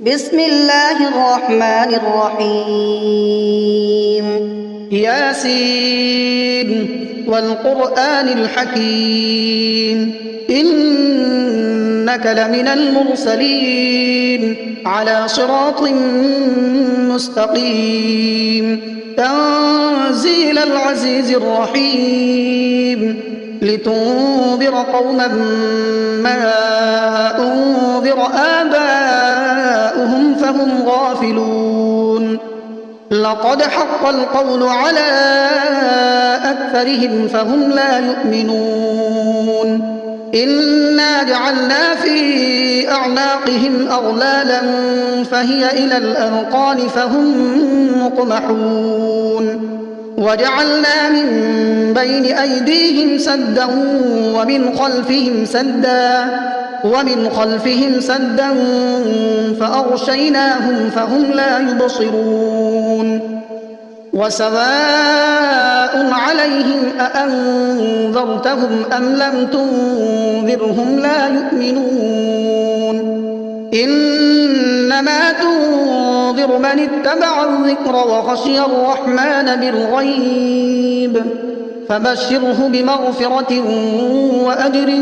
بسم الله الرحمن الرحيم ياسين والقرآن الحكيم إنك لمن المرسلين على صراط مستقيم تنزيل العزيز الرحيم لتنذر قوما ما أنذر آباؤهم فهم غافلون لقد حق القول على أكثرهم فهم لا يؤمنون إنا جعلنا في أعناقهم أغلالا فهي إلى الأذقان فهم مقمحون وجعلنا من بين أيديهم سدا ومن خلفهم سدا فأغشيناهم فهم لا يبصرون وسواء عليهم أأنذرتهم أم لم تنذرهم لا يؤمنون إنما تنذر من اتبع الذكر وخشي الرحمن بالغيب فبشره بمغفرة وأجر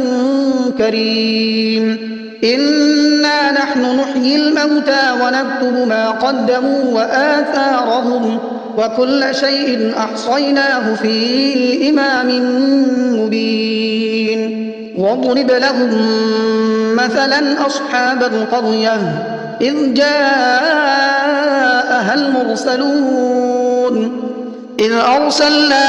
كريم إنا نحن نحيي الموتى ونكتب ما قدموا وآثارهم وكل شيء أحصيناه في إمام مبين واضرب لهم مثلا أصحاب القرية إذ جاءها المرسلون إذ أرسلنا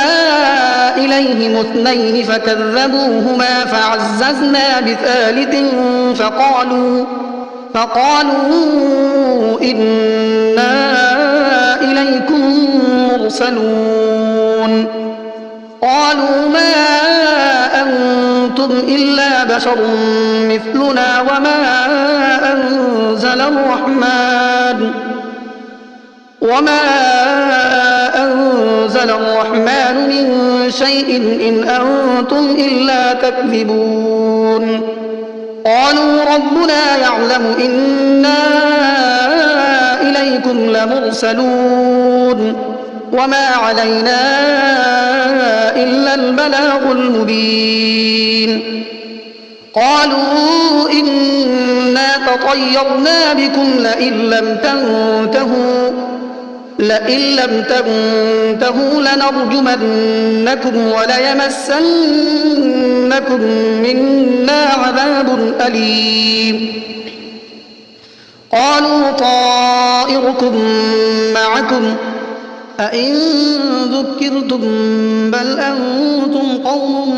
إليهم اثنين فكذبوهما فعززنا بثالث فقالوا إنا إليكم مرسلون قالوا ما أنتم إلا بشر مثلنا وما أنزل الرحمن من شيء إن أنتم إلا تكذبون قالوا ربنا يعلم إنا إليكم لمرسلون وما علينا إلا البلاغ المبين قالوا إنا تطيرنا بكم لئن لم تنتهوا لنرجمنكم وليمسنكم منا عذاب أليم قالوا طائركم معكم أئن ذكرتم بل أنتم قوم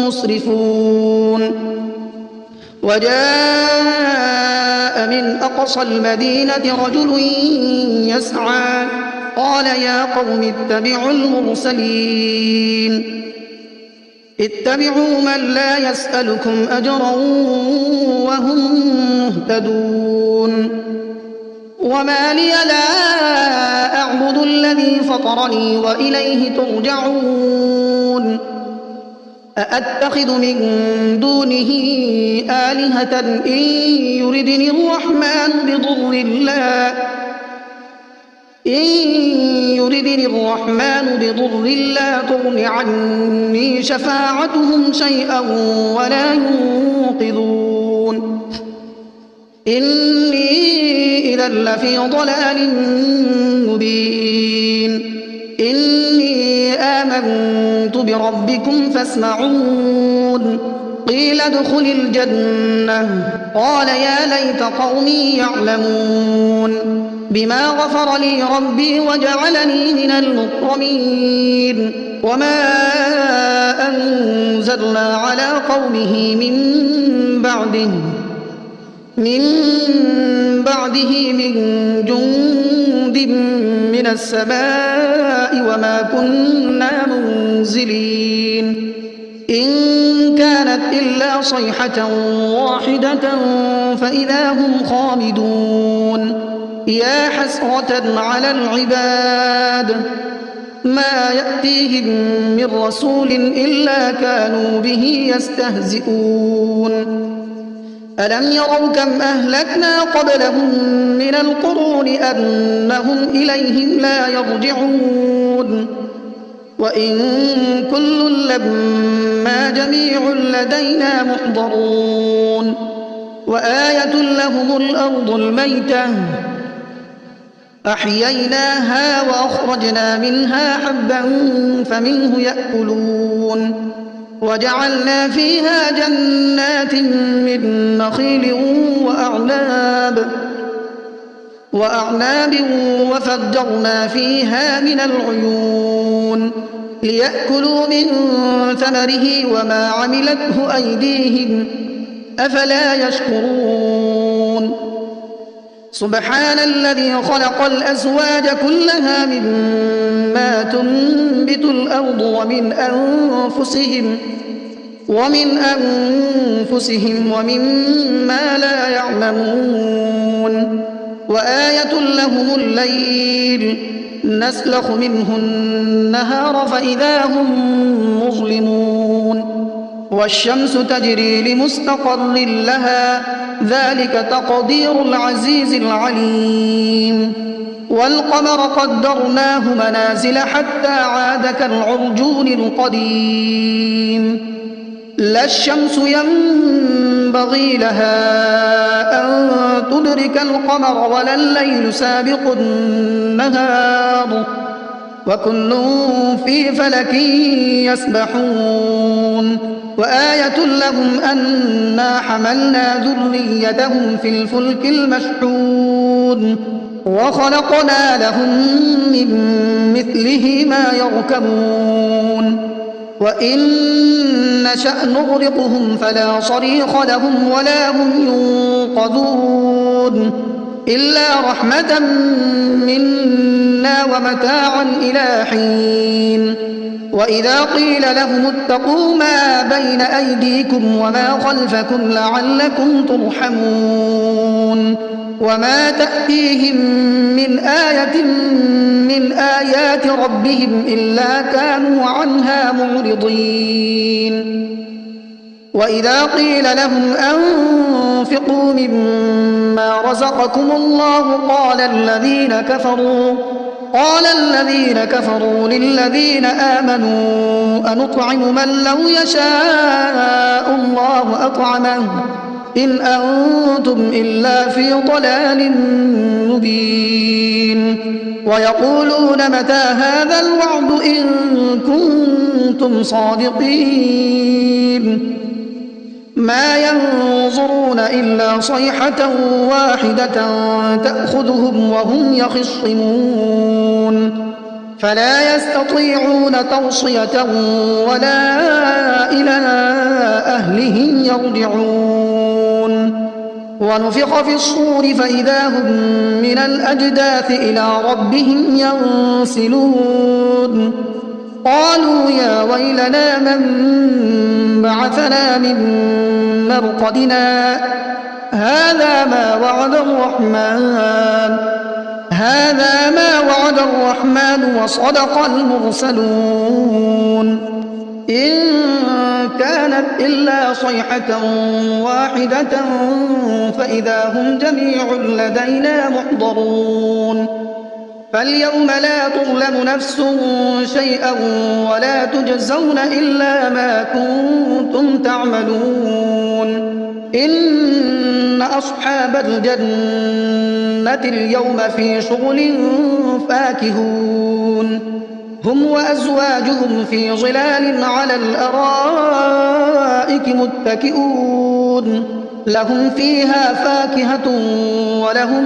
مسرفون وجاء من أقصى المدينة رجل يسعى قال يا قوم اتبعوا المرسلين اتبعوا من لا يسألكم أجرا وهم مهتدون وما لي لا أعبد الذي فطرني وإليه ترجعون أأتخذ من دونه آلهة إن يردني الرحمن بضر لا تغن عني شفاعتهم شيئا ولا ينقذون إني إذا لفي ضلال مبين إني آمنت بربكم فاسمعون قيل ادخل الجنة قال يا ليت قومي يعلمون بما غفر لي ربي وجعلني من المكرمين وما أنزلنا على قومه من بعده من جند من السماء وما كنا منزلين إن كانت إلا صيحة واحدة فإذا هم خامدون يا حسرة على العباد ما يأتيهم من رسول إلا كانوا به يستهزئون ألم يروا كم أهلكنا قبلهم من القرون أنهم إليهم لا يرجعون وإن كل لما جميع لدينا محضرون وآية لهم الأرض الميتة أحييناها وأخرجنا منها حبا فمنه يأكلون وجعلنا فيها جنات من نخيل وأعناب وفجرنا فيها من العيون ليأكلوا من ثمره وما عملته أيديهم أفلا يشكرون سبحان الذي خلق الأزواج كلها مما تنبت الأرض ومن أنفسهم ومما لا يعلمون وآية لهم الليل نسلخ منه النهار فإذا هم مظلمون والشمس تجري لمستقر لها ذلك تقدير العزيز العليم والقمر قدرناه منازل حتى عاد كالعرجون القديم لا الشمس ينبغي لها أن تدرك القمر ولا الليل سابق النهار وكل في فلك يسبحون وآية لهم أنا حملنا ذريتهم في الفلك المشحون وخلقنا لهم من مثله ما يركبون وإن نشأ نغرقهم فلا صريخ لهم ولا هم ينقذون إلا رحمة منا ومتاعا إلى حين وإذا قيل لهم اتقوا ما بين أيديكم وما خلفكم لعلكم ترحمون وما تأتيهم من آية من آيات ربهم إلا كانوا عنها معرضين وإذا قيل لهم أنفقوا مما رزقكم الله قال الذين كفروا للذين آمنوا أنطعم من لو يشاء الله أطعمه إن أنتم إلا في ضلال مبين ويقولون متى هذا الوعد إن كنتم صادقين ما ينظرون إلا صيحة واحدة تأخذهم وهم يخصمون فلا يستطيعون توصية ولا إلى أهلهم يرجعون ونفخ في الصور فإذا هم من الأجداث إلى ربهم ينسلون قالوا يا ويلنا من بعثنا من مرقدنا هذا ما وعد الرحمن وصدق المرسلون إن كانت إلا صيحة واحدة فإذا هم جميع لدينا محضرون فاليوم لا تظلم نفس شيئا ولا تجزون إلا ما كنتم تعملون إن أصحاب الجنة اليوم في شغل فاكهون هم وأزواجهم في ظلال على الأرائك متكئون لهم فيها فاكهة ولهم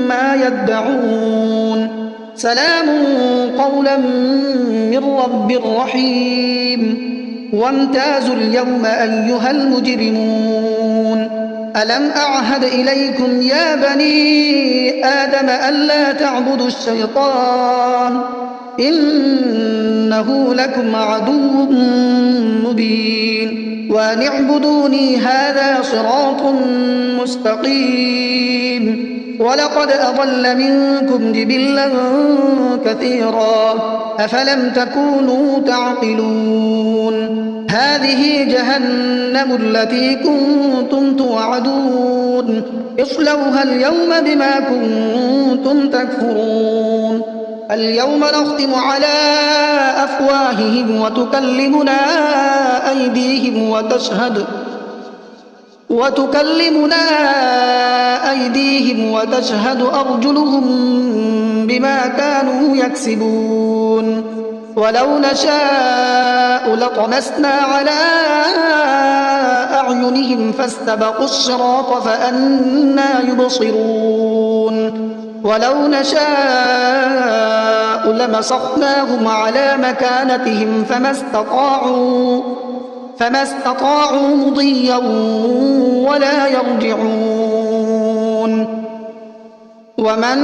ما يدعون سلام قولا من رب رحيم وامتازوا اليوم أيها المجرمون ألم أعهد إليكم يا بني آدم ألا تعبدوا الشيطان إنه لكم عدو مبين وأن اعبدوني هذا صراط مستقيم ولقد أضل منكم جبلا كثيرا أفلم تكونوا تعقلون هذه جهنم التي كنتم توعدون اصلوها اليوم بما كنتم تكفرون اليوم نختم على أفواههم وتكلمنا أيديهم وتشهد أرجلهم بما كانوا يكسبون ولو نشاء لطمسنا على أعينهم فاستبقوا الصراط فأنى يبصرون ولو نشاء لمسخناهم على مكانتهم فما استطاعوا مضيا ولا يرجعون ومن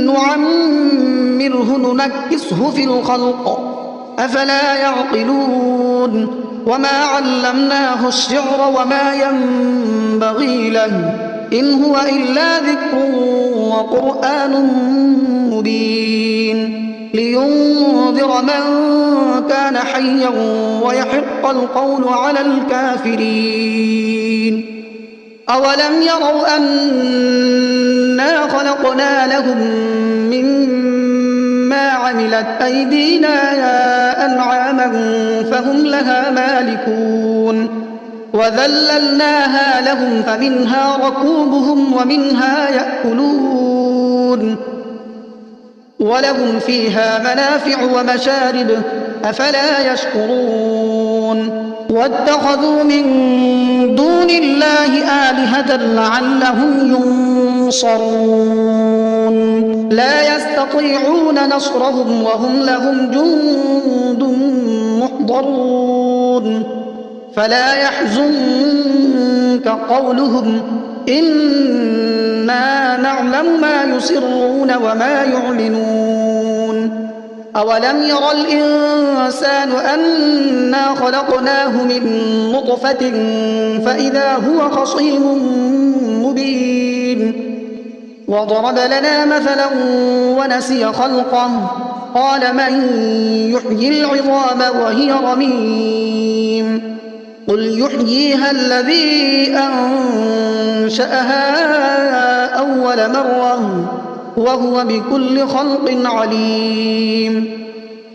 نعمره ننكسه في الخلق أفلا يعقلون وما علمناه الشعر وما ينبغي له إن هو إلا ذكر وقرآن مبين لينذر من كان حيا ويحق القول على الكافرين أولم يروا أنا خلقنا لهم مما عملت أيدينا أنعاما فهم لها مالكون وذللناها لهم فمنها ركوبهم ومنها يأكلون ولهم فيها منافع ومشارب أفلا يشكرون واتخذوا من دون الله آلهة لعلهم ينصرون لا يستطيعون نصرهم وهم لهم جند محضرون فلا يحزنك قولهم إنا نعلم ما يسرون وما يعلنون أولم ير الإنسان أنا خلقناه من نطفة فإذا هو خصيم مبين وضرب لنا مثلا ونسي خلقه قال من يحيي العظام وهي رميم قل يحييها الذي أنشأها أول مرة وهو بكل خلق عليم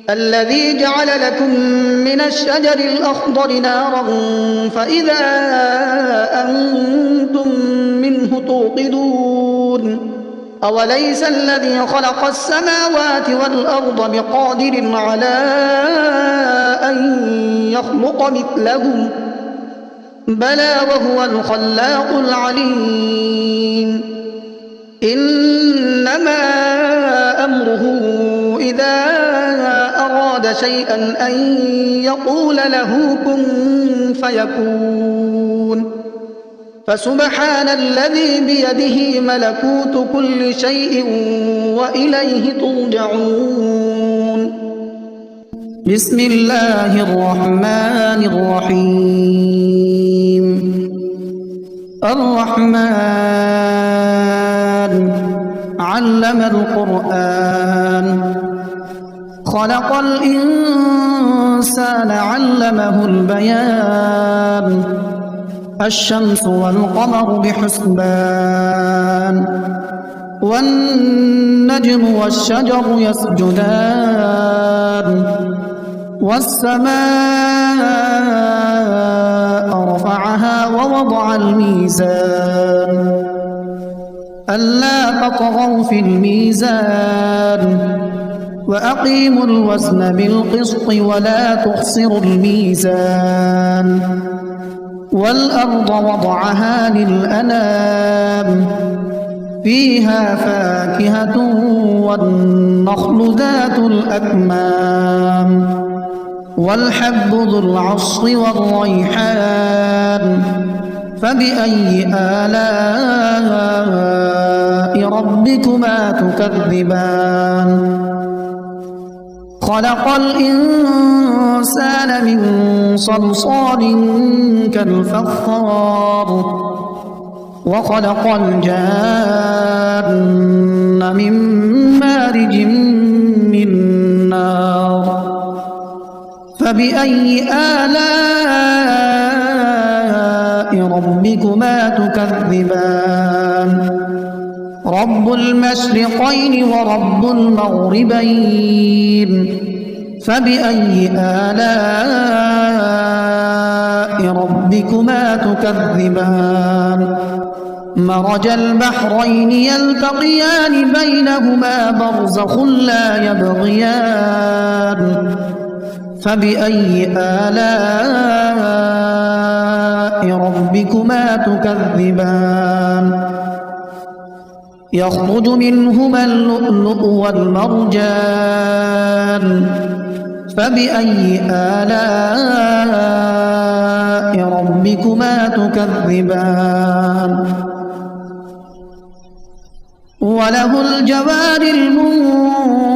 الذي جعل لكم من الشجر الأخضر نارا فإذا أنتم منه توقدون أوليس الذي خلق السماوات والأرض بقادر على أن يخلق مثلهم بلى وهو الخلاق العليم إنما أمره إذا أراد شيئا أن يقول له كن فيكون فسبحان الذي بيده ملكوت كل شيء وإليه ترجعون بسم الله الرحمن الرحيم الرحمن علم القرآن خلق الإنسان علمه البيان الشمس والقمر بحسبان والنجم والشجر يسجدان والسماء رفعها ووضع الميزان ألا تطغوا في الميزان وأقيموا الوزن بالقسط ولا تخسروا الميزان والأرض وضعها للأنام فيها فاكهة والنخل ذات الأكمام والحب ذو العصف والريحان فبأي آلاء ربكما تكذبان خلق الإنسان من صلصال كالفخار وخلق الجان من مارج من نار فبأي آلاء ربكما تكذبان رب المشرقين ورب المغربين فبأي آلاء ربكما تكذبان مرج البحرين يلتقيان بينهما برزخ لا يبغيان فبأي آلاء ربكما تكذبان يخرج منهما اللؤلؤ والمرجان فبأي آلاء ربكما تكذبان وله الجوار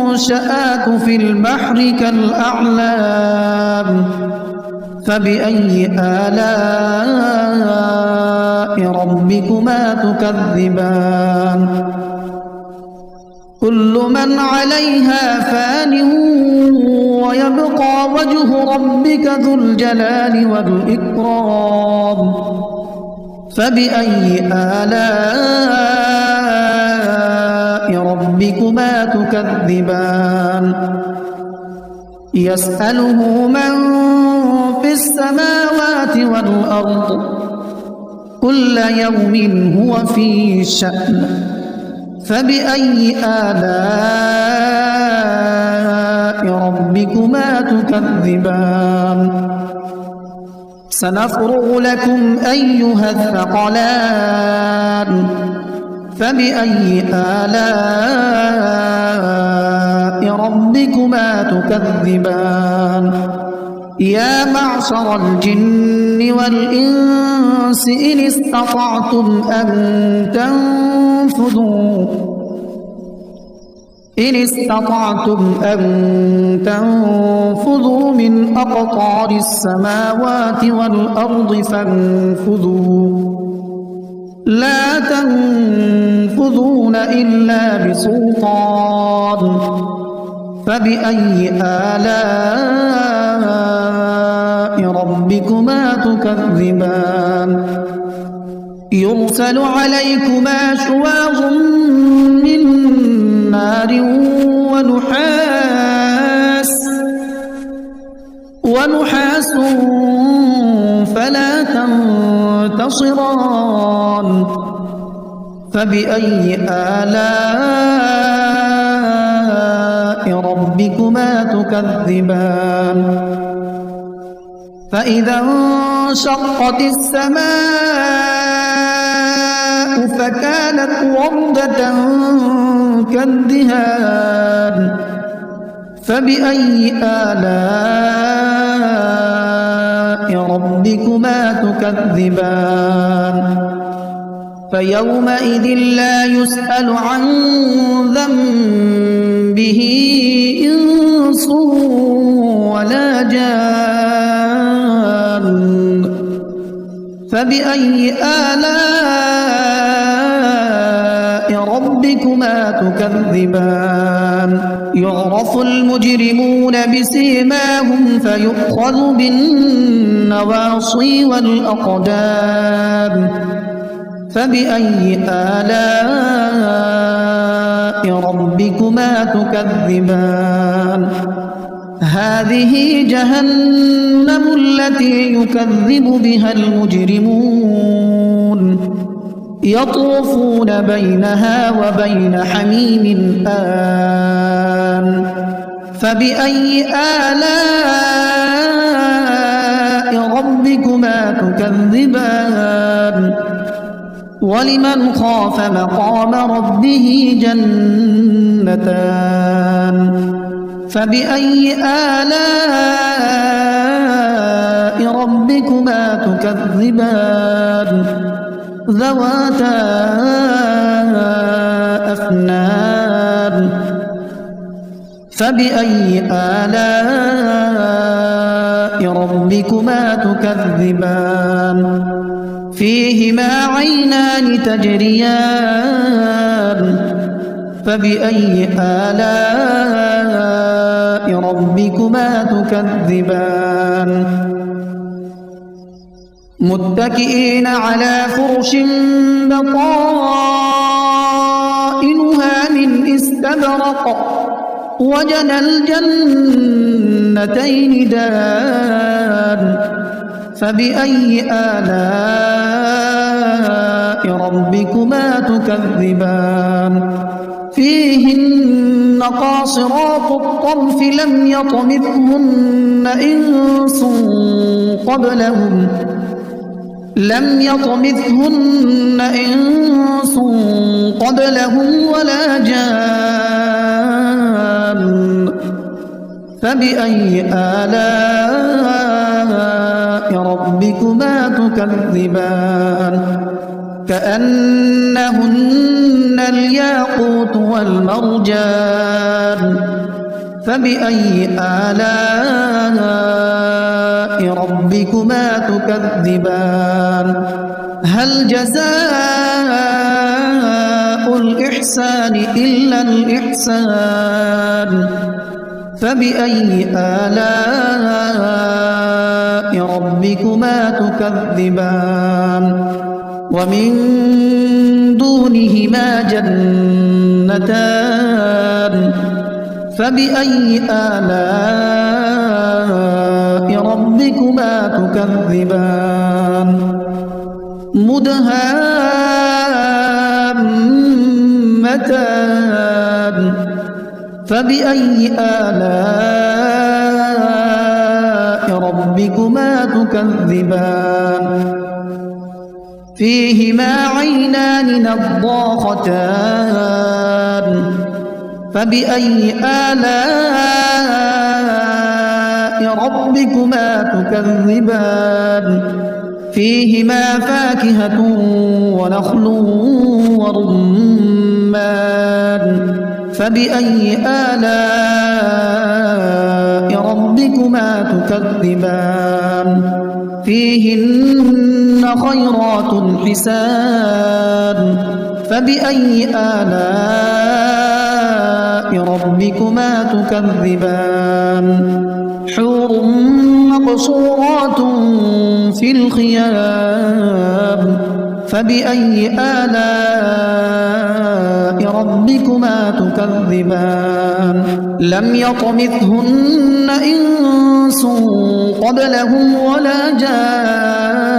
المنشآت في البحر كالأعلام فبأي آلاء ربكما تكذبان كل من عليها فان ويبقى وجه ربك ذو الجلال والإكرام فبأي آلاء ربكما تكذبان يسأله من في السماوات والأرض كل يوم هو في شأن فبأي آلاء ربكما تكذبان سنفرغ لكم أيها الثقلان فبأي آلاء ربكما تكذبان يا معشر الجن والإنس إن استطعتم أن تنفذوا من أقطار السماوات والأرض فانفذوا لا تنفذون إلا بسلطان فبأي آلاء ربكما تكذبان يرسل عليكما شواظ من نار ونحاس فلا تنتصران فبأي آلاء ربكما تكذبان فإذا انشقت السماء فكانت وردة كالدهان فبأي آلاء ربكما تكذبان فيومئذ لا يسأل عن ذنبه إنس ولا جان فبأي آلاء ربكما تكذبان يعرف المجرمون بسيماهم فيؤخذ بالنواصي والأقدام فبأي آلاء ربكما تكذبان هذه جهنم التي يكذب بها المجرمون يطوفون بينها وبين حميم آن فبأي آلاء ربكما تكذبان ولمن خاف مقام ربه جنتان فبأي آلاء ربكما تكذبان ذواتا أفنان فبأي آلاء ربكما تكذبان فيهما عينان تجريان فبأي آلاء ربكما تكذبان متكئين على فرش بطائنها من استبرق وجنى الجنتين دان فبأي آلاء ربكما تكذبان فيهن قاصرات الطرف لم يطمثهن إنس قبلهم ولا جان فبأي آلاء ربكما تكذبان كأنهن الياقوت والمرجان فبأي آلاء ربكما تكذبان هل جزاء الإحسان إلا الإحسان فبأي آلاء ربكما تكذبان ومن دونهما جنتان فبأي آلاء ربكما تكذبان مدهامتان فبأي آلاء ربكما تكذبان فيهما عينان نضاختان فبأي آلاء ربكما تكذبان فيهما فاكهة ونخل ورمان فبأي آلاء ربكما تكذبان فيهن خيرات حسان فبأي آلاء ربكما تكذبان حور مقصورات في الخيام فبأي آلاء ربكما تكذبان لم يطمثهن إنس قبلهم ولا جان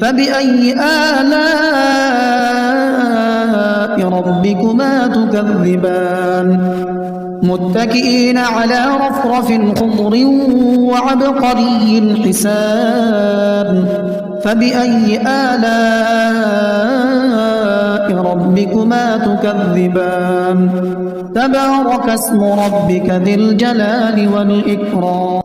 فبأي آلاء ربكما تكذبان متكئين على رفرف خضر وعبقري حسان فبأي آلاء ربكما تكذبان تبارك اسم ربك ذي الجلال والإكرام